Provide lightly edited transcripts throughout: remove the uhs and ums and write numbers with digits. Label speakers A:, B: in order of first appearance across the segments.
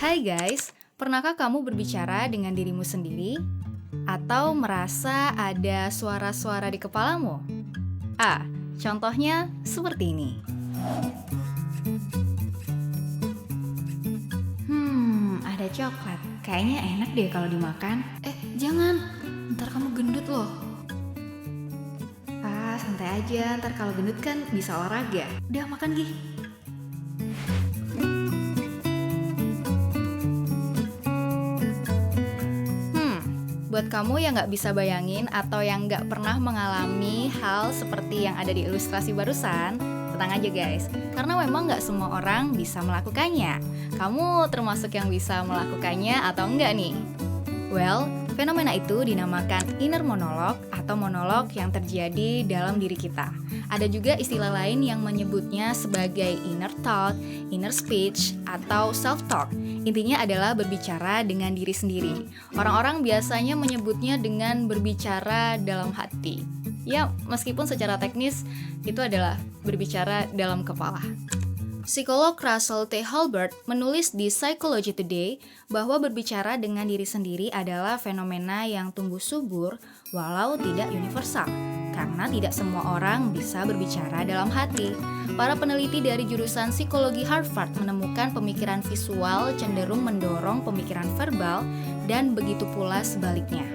A: Hai guys, pernahkah kamu berbicara dengan dirimu sendiri? Atau merasa ada suara-suara di kepalamu? Contohnya seperti ini. Ada coklat. Kayaknya enak deh kalau dimakan.
B: Jangan, ntar kamu gendut loh.
A: Santai aja, ntar kalau gendut kan bisa olahraga. Udah makan Gi. Buat kamu yang nggak bisa bayangin atau yang nggak pernah mengalami hal seperti yang ada di ilustrasi barusan, tenang aja guys, karena memang nggak semua orang bisa melakukannya. Kamu termasuk yang bisa melakukannya atau enggak nih? Well, fenomena itu dinamakan inner monologue atau monolog yang terjadi dalam diri kita. Ada juga istilah lain yang menyebutnya sebagai inner thought, inner speech, atau self-talk. Intinya adalah berbicara dengan diri sendiri. Orang-orang biasanya menyebutnya dengan berbicara dalam hati. Ya, meskipun secara teknis itu adalah berbicara dalam kepala. Psikolog Russell T. Halbert menulis di Psychology Today bahwa berbicara dengan diri sendiri adalah fenomena yang tumbuh subur walau tidak universal, karena tidak semua orang bisa berbicara dalam hati. Para peneliti dari jurusan psikologi Harvard menemukan pemikiran visual cenderung mendorong pemikiran verbal dan begitu pula sebaliknya.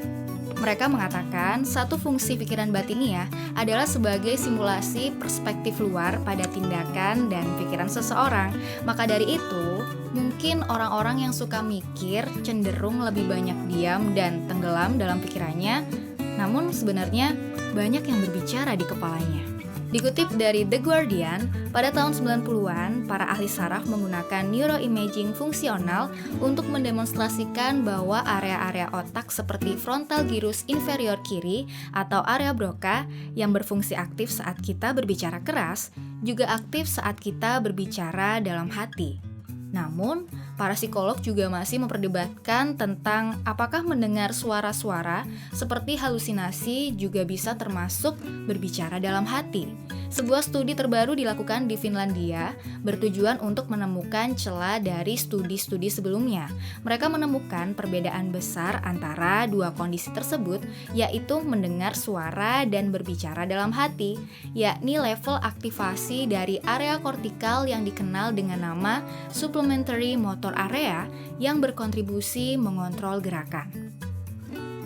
A: Mereka mengatakan satu fungsi pikiran batinia adalah sebagai simulasi perspektif luar pada tindakan dan pikiran seseorang. Maka dari itu, mungkin orang-orang yang suka mikir cenderung lebih banyak diam dan tenggelam dalam pikirannya, namun sebenarnya banyak yang berbicara di kepalanya. Dikutip dari The Guardian, pada tahun 90-an, para ahli saraf menggunakan neuroimaging fungsional untuk mendemonstrasikan bahwa area-area otak seperti frontal gyrus inferior kiri atau area Broca yang berfungsi aktif saat kita berbicara keras, juga aktif saat kita berbicara dalam hati. Namun, para psikolog juga masih memperdebatkan tentang apakah mendengar suara-suara seperti halusinasi juga bisa termasuk berbicara dalam hati. Sebuah studi terbaru dilakukan di Finlandia bertujuan untuk menemukan celah dari studi-studi sebelumnya. Mereka menemukan perbedaan besar antara dua kondisi tersebut, yaitu mendengar suara dan berbicara dalam hati, yakni level aktivasi dari area kortikal yang dikenal dengan nama supplementary motor area yang berkontribusi mengontrol gerakan.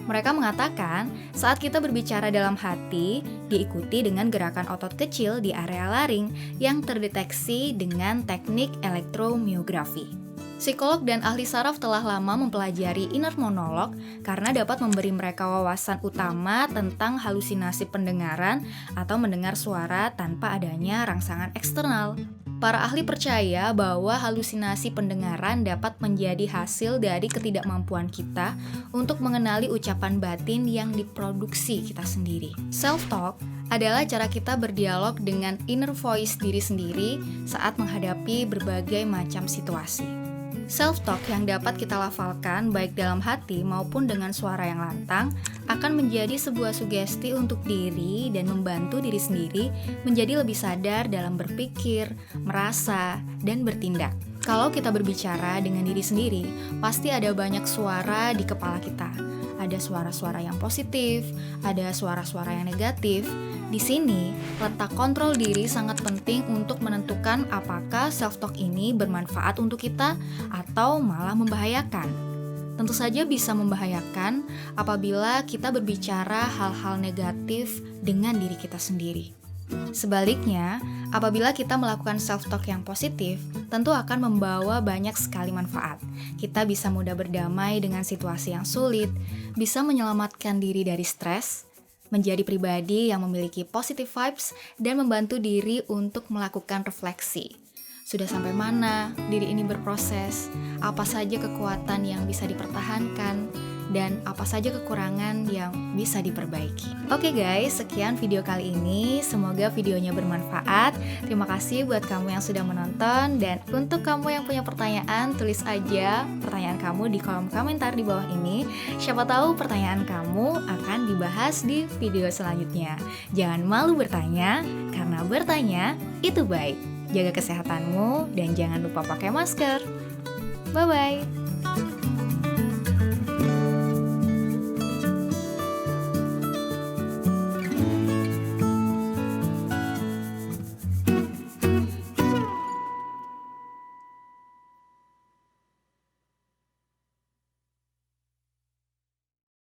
A: Mereka mengatakan, saat kita berbicara dalam hati, diikuti dengan gerakan otot kecil di area laring yang terdeteksi dengan teknik elektromiografi. Psikolog dan ahli saraf telah lama mempelajari inner monologue karena dapat memberi mereka wawasan utama tentang halusinasi pendengaran atau mendengar suara tanpa adanya rangsangan eksternal. Para ahli percaya bahwa halusinasi pendengaran dapat menjadi hasil dari ketidakmampuan kita untuk mengenali ucapan batin yang diproduksi kita sendiri. Self-talk adalah cara kita berdialog dengan inner voice diri sendiri saat menghadapi berbagai macam situasi. Self-talk yang dapat kita lafalkan baik dalam hati maupun dengan suara yang lantang akan menjadi sebuah sugesti untuk diri dan membantu diri sendiri menjadi lebih sadar dalam berpikir, merasa, dan bertindak. Kalau kita berbicara dengan diri sendiri, pasti ada banyak suara di kepala kita. Ada suara-suara yang positif, ada suara-suara yang negatif. Di sini, letak kontrol diri sangat penting untuk menentukan apakah self-talk ini bermanfaat untuk kita atau malah membahayakan. Tentu saja bisa membahayakan apabila kita berbicara hal-hal negatif dengan diri kita sendiri. Sebaliknya, apabila kita melakukan self-talk yang positif, tentu akan membawa banyak sekali manfaat. Kita bisa mudah berdamai dengan situasi yang sulit, bisa menyelamatkan diri dari stres, menjadi pribadi yang memiliki positive vibes, dan membantu diri untuk melakukan refleksi. Sudah sampai mana diri ini berproses, apa saja kekuatan yang bisa dipertahankan, dan apa saja kekurangan yang bisa diperbaiki. Oke guys, sekian video kali ini. Semoga videonya bermanfaat. Terima kasih buat kamu yang sudah menonton. Dan untuk kamu yang punya pertanyaan, tulis aja pertanyaan kamu di kolom komentar di bawah ini. Siapa tahu pertanyaan kamu akan dibahas di video selanjutnya. Jangan malu bertanya, karena bertanya itu baik. Jaga kesehatanmu dan jangan lupa pakai masker. Bye-bye.